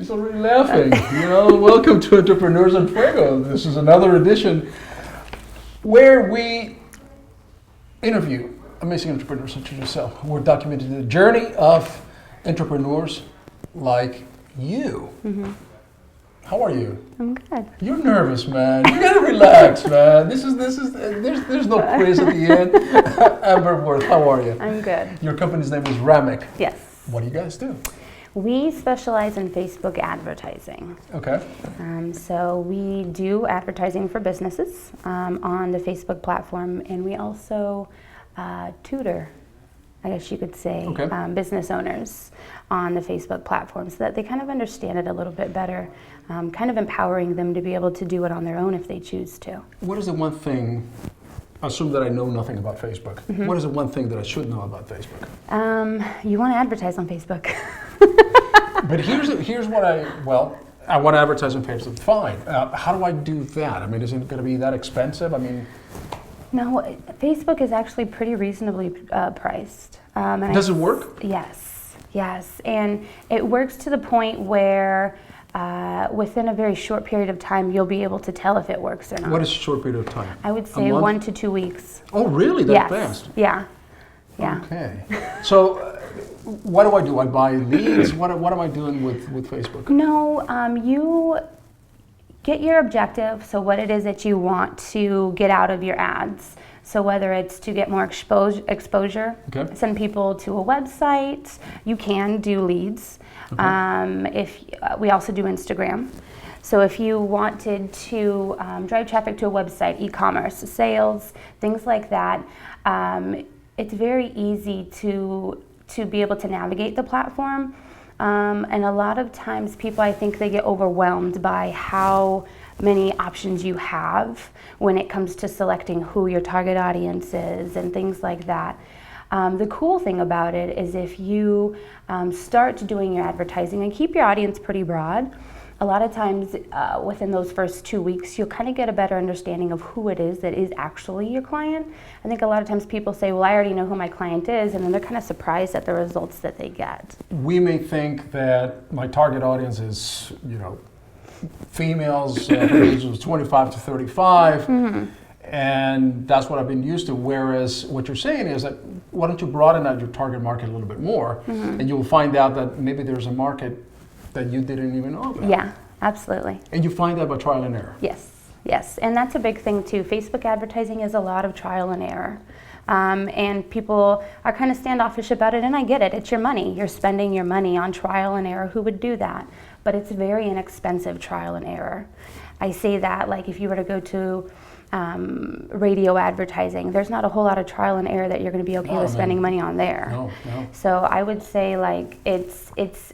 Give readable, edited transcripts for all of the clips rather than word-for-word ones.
She's already laughing. Welcome to Entrepreneurs and Fuego. This is another edition where we interview amazing entrepreneurs such as yourself. We're documenting the journey of entrepreneurs like you. Mm-hmm. How are you? I'm good. You're nervous, man. You gotta relax, man. There's no quiz at the end. Amber Worth, how are you? I'm good. Your company's name is RAMIC. Yes. What do you guys do? We specialize in Facebook advertising. Okay. So we do advertising for businesses on the Facebook platform, and we also tutor, I guess you could say, business owners on the Facebook platform so that they kind of understand it a little bit better, kind of empowering them to be able to do it on their own if they choose to. What is the one thing, assume that I know nothing about Facebook, mm-hmm. What is the one thing that I should know about Facebook? You want to advertise on Facebook. But here's what I want to advertise on Facebook. Fine. How do I do that? I mean, is it going to be that expensive? No, Facebook is actually pretty reasonably priced. Does it work? Yes. And it works to the point where within a very short period of time, you'll be able to tell if it works or not. What is a short period of time? I would say 1 to 2 weeks. Oh, really? That fast? Yeah. Okay. So what do I do? I buy leads? What am I doing with Facebook? No, you get your objective, so what it is that you want to get out of your ads. So whether it's to get more exposure, send people to a website, you can do leads. Okay. We also do Instagram. So if you wanted to drive traffic to a website, e-commerce, sales, things like that, it's very easy to be able to navigate the platform. And a lot of times people, I think they get overwhelmed by how many options you have when it comes to selecting who your target audience is and things like that. The cool thing about it is if you start doing your advertising and keep your audience pretty broad, a lot of times within those first 2 weeks, you'll kind of get a better understanding of who it is that is actually your client. I think a lot of times people say, well, I already know who my client is, and then they're kind of surprised at the results that they get. We may think that my target audience is, females ages 25 to 35, mm-hmm. and that's what I've been used to. Whereas what you're saying is that why don't you broaden out your target market a little bit more, mm-hmm. and you'll find out that maybe there's a market that you didn't even know about. Yeah, absolutely. And you find that by trial and error. Yes, and that's a big thing too. Facebook advertising is a lot of trial and error. And people are kind of standoffish about it, and I get it. It's your money. You're spending your money on trial and error. Who would do that? But it's very inexpensive trial and error. I say that like if you were to go to radio advertising, there's not a whole lot of trial and error that you're going to be with spending money on there. No. So I would say like it's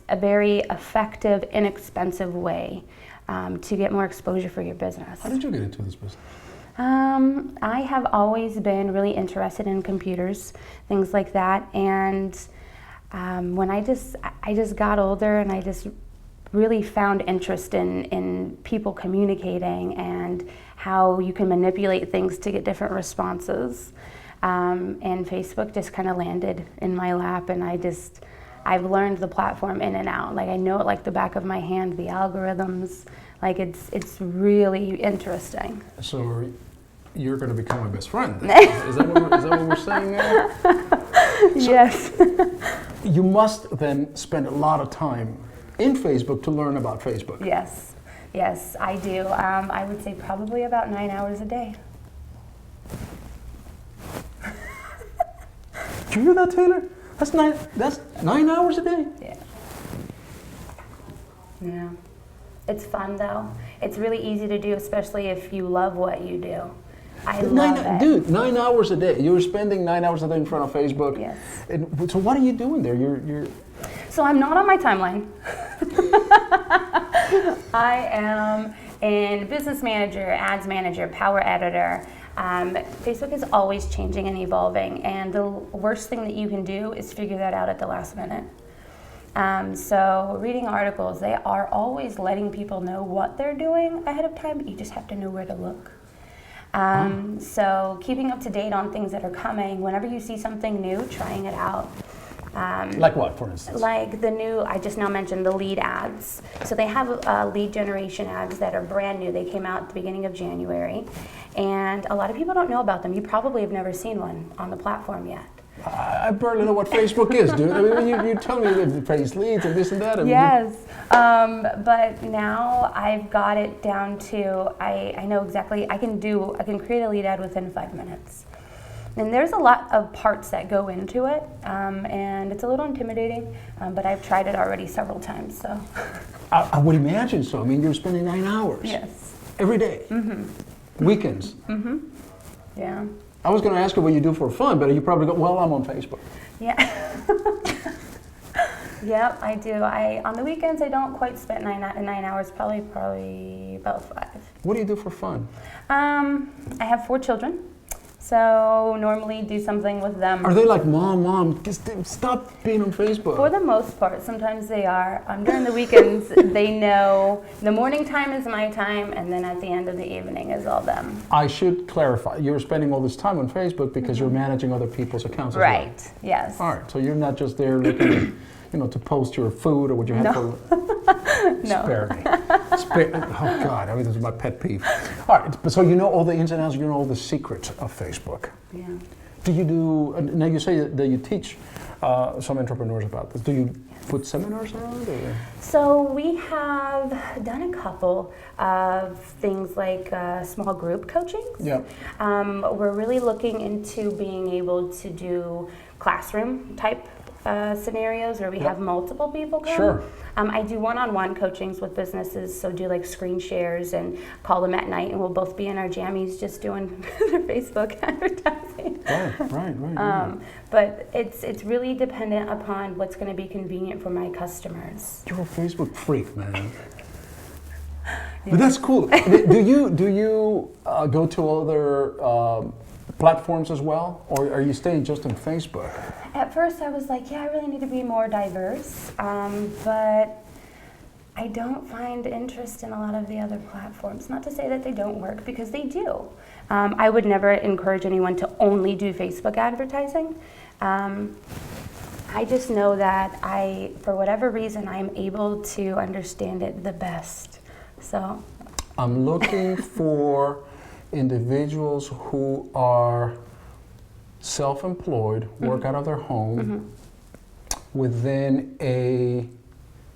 a very effective, inexpensive way to get more exposure for your business. How did you get into this business? I have always been really interested in computers, things like that, and when I just got older and I just really found interest in people communicating and how you can manipulate things to get different responses. And Facebook just kind of landed in my lap, and I've learned the platform in and out. Like I know it like the back of my hand, the algorithms, like it's really interesting. So you're going to become my best friend. Is that what we're saying now? Yes. You must then spend a lot of time in Facebook to learn about Facebook. Yes, I do. I would say probably about 9 hours a day. Did you hear that, Taylor? That's 9 hours a day? Yeah. It's fun though. It's really easy to do, especially if you love what you do. I love it. Dude, 9 hours a day. You're spending 9 hours a day in front of Facebook. Yes. And so what are you doing there? You're So I'm not on my timeline. I am in business manager, ads manager, power editor. Facebook is always changing and evolving, and the worst thing that you can do is figure that out at the last minute. So reading articles, they are always letting people know what they're doing ahead of time, but you just have to know where to look. So keeping up to date on things that are coming, whenever you see something new, trying it out. Like what, for instance? Like I just now mentioned the lead ads. So they have lead generation ads that are brand new. They came out at the beginning of January. And a lot of people don't know about them. You probably have never seen one on the platform yet. I barely know what Facebook is, dude. I mean, you tell me the phrase leads and this and that. Yes, but now I've got it down to, I know exactly, I can create a lead ad within 5 minutes. And there's a lot of parts that go into it, and it's a little intimidating, but I've tried it already several times, so. I would imagine so. I mean, you're spending 9 hours. Yes. Every day. Weekends. Yeah. I was going to ask you what you do for fun, but you probably go, well, I'm on Facebook. Yeah. Yep, I do. On the weekends, I don't quite spend 9 hours, probably about 5. What do you do for fun? I have 4 children, so normally do something with them. Are they like, Mom, just stop being on Facebook? For the most part, sometimes they are. During the weekends, they know the morning time is my time, and then at the end of the evening is all them. I should clarify, you're spending all this time on Facebook because you're managing other people's accounts as well. Right, yes. All right, so you're not just there looking to post your food or what you have for... No. Spare me. Oh, God, I mean, this is my pet peeve. All right, so you know all the ins and outs, you know all the secrets of Facebook. Yeah. Do you now you say that you teach some entrepreneurs about this. Do you put seminars around? Or? So we have done a couple of things like small group coachings. Yeah. We're really looking into being able to do classroom type scenarios where we have multiple people come. Sure. I do one-on-one coachings with businesses, so do like screen shares and call them at night, and we'll both be in our jammies just doing their Facebook advertising. Right. But it's really dependent upon what's going to be convenient for my customers. You're a Facebook freak, man. Yeah. But that's cool. Do you go to other platforms as well, or are you staying just on Facebook? At first I was like, I really need to be more diverse, but I don't find interest in a lot of the other platforms. Not to say that they don't work, because they do. I would never encourage anyone to only do Facebook advertising. I just know that for whatever reason, I'm able to understand it the best. So I'm looking for individuals who are self-employed, work out of their home, within a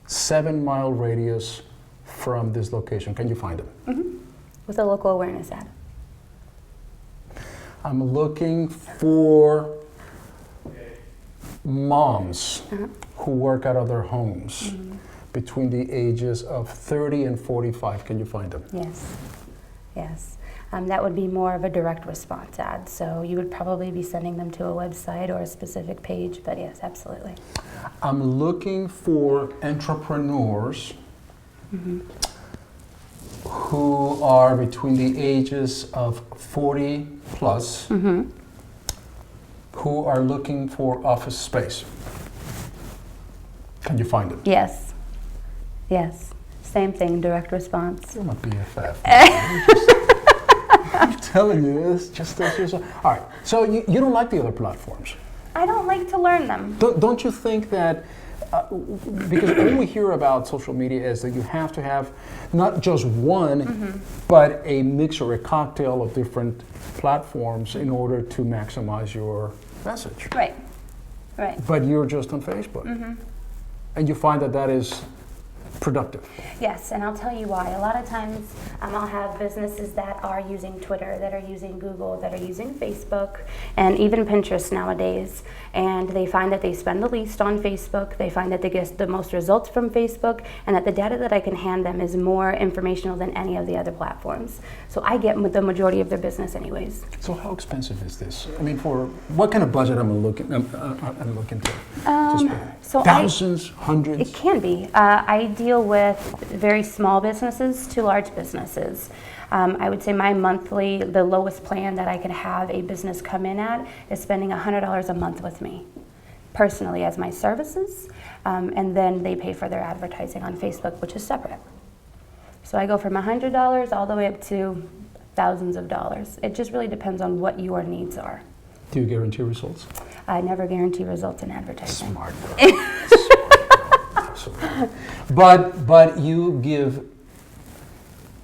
7-mile radius from this location. Can you find them? With a local awareness ad. I'm looking for moms who work out of their homes between the ages of 30 and 45. Can you find them? Yes. That would be more of a direct response ad, so you would probably be sending them to a website or a specific page, but yes, absolutely. I'm looking for entrepreneurs who are between the ages of 40 plus, who are looking for office space. Can you find them? Yes. Same thing, direct response. You're my BFF. I'm telling you, it's just as all right. So you don't like the other platforms? I don't like to learn them. Don't you think that, because all we hear about social media is that you have to have not just one, but a mix or a cocktail of different platforms in order to maximize your message. Right. But you're just on Facebook. And you find that is productive. Yes, and I'll tell you why. A lot of times I'll have businesses that are using Twitter, that are using Google, that are using Facebook, and even Pinterest nowadays. And they find that they spend the least on Facebook, they find that they get the most results from Facebook, and that the data that I can hand them is more informational than any of the other platforms. So I get the majority of their business anyways. So how expensive is this? I mean, for what kind of budget I'm looking to? So thousands, hundreds? It can be. I deal with very small businesses to large businesses. I would say the lowest plan that I could have a business come in at is spending $100 a month with me, personally, as my services, and then they pay for their advertising on Facebook, which is separate. So I go from $100 all the way up to thousands of dollars. It just really depends on what your needs are. Do you guarantee results? I never guarantee results in advertising. Smart girl. Absolutely. But you give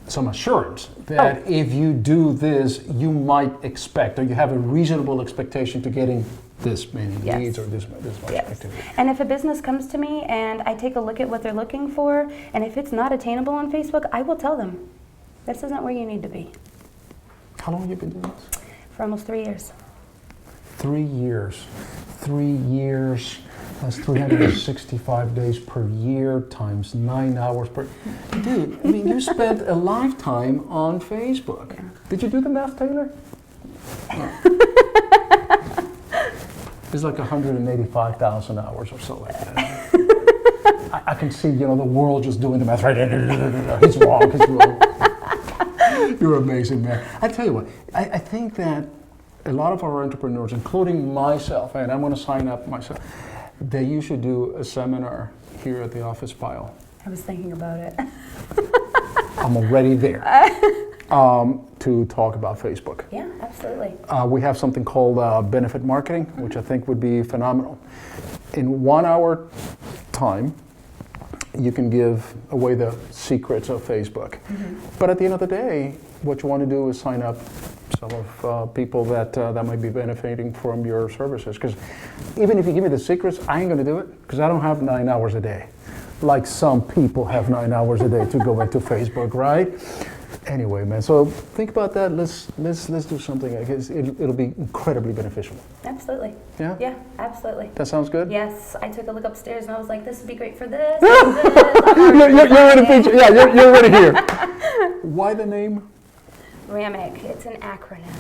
some assurance that if you do this, you might expect, or you have a reasonable expectation to getting this many leads or this much activity. And if a business comes to me and I take a look at what they're looking for, and if it's not attainable on Facebook, I will tell them, this isn't where you need to be. How long have you been doing this? For almost 3 years. 3 years. 3 years. That's 365 days per year times 9 hours per. Dude, I mean, you spent a lifetime on Facebook. Yeah. Did you do the math, Taylor? No. It's like 185,000 hours or so like that. I can see, the world just doing the math. Right? He's wrong. He's wrong. You're amazing, man. I tell you what, I think that a lot of our entrepreneurs, including myself, and I'm going to sign up myself, that you should do a seminar here at the Office Pile. I was thinking about it. I'm already there to talk about Facebook. Yeah, absolutely. We have something called benefit marketing, which I think would be phenomenal. In 1 hour time, you can give away the secrets of Facebook. But at the end of the day, what you want to do is sign up some of people that might be benefiting from your services. Because even if you give me the secrets, I ain't going to do it because I don't have 9 hours a day. Like some people have 9 hours a day to go into Facebook, right? Anyway, man, so think about that. Let's do something. I guess it'll be incredibly beneficial. Absolutely. Yeah? Yeah, absolutely. That sounds good? Yes, I took a look upstairs and I was like, this would be great for this. You're ready, picture. Yeah, you're ready here. Why the name? RAMIC. It's an acronym.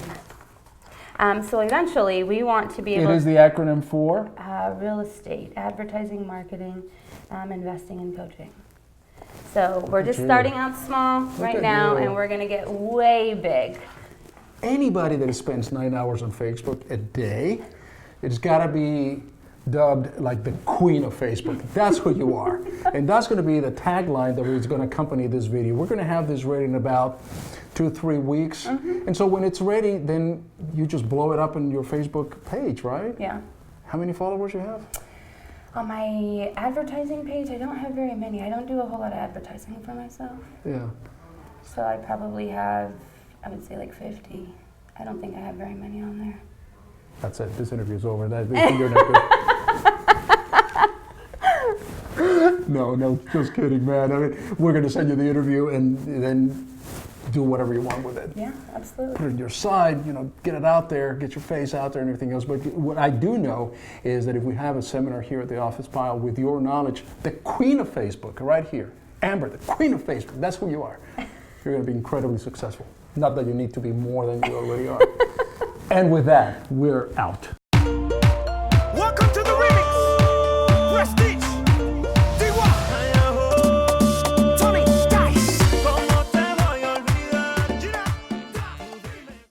So eventually, we want to be able. It is the acronym for? Real estate, advertising, marketing, investing, and coaching. So we're just starting out small right now, and we're going to get way big. Anybody that spends 9 hours on Facebook a day, it's got to be dubbed like the queen of Facebook. That's who you are. And that's going to be the tagline that is going to accompany this video. We're going to have this ready in about 2-3 weeks. And so when it's ready, then you just blow it up on your Facebook page, right? Yeah. How many followers you have? On my advertising page, I don't have very many. I don't do a whole lot of advertising for myself. Yeah. So I probably have, I would say like 50. I don't think I have very many on there. That's it. This interview's over. You're not good. No, just kidding, man. I mean, we're going to send you the interview and then do whatever you want with it. Yeah, absolutely. Put it on your side, get it out there, get your face out there and everything else. But what I do know is that if we have a seminar here at the Office Pile with your knowledge, the queen of Facebook, right here, Amber, the queen of Facebook, that's who you are. You're going to be incredibly successful. Not that you need to be more than you already are. And with that, we're out.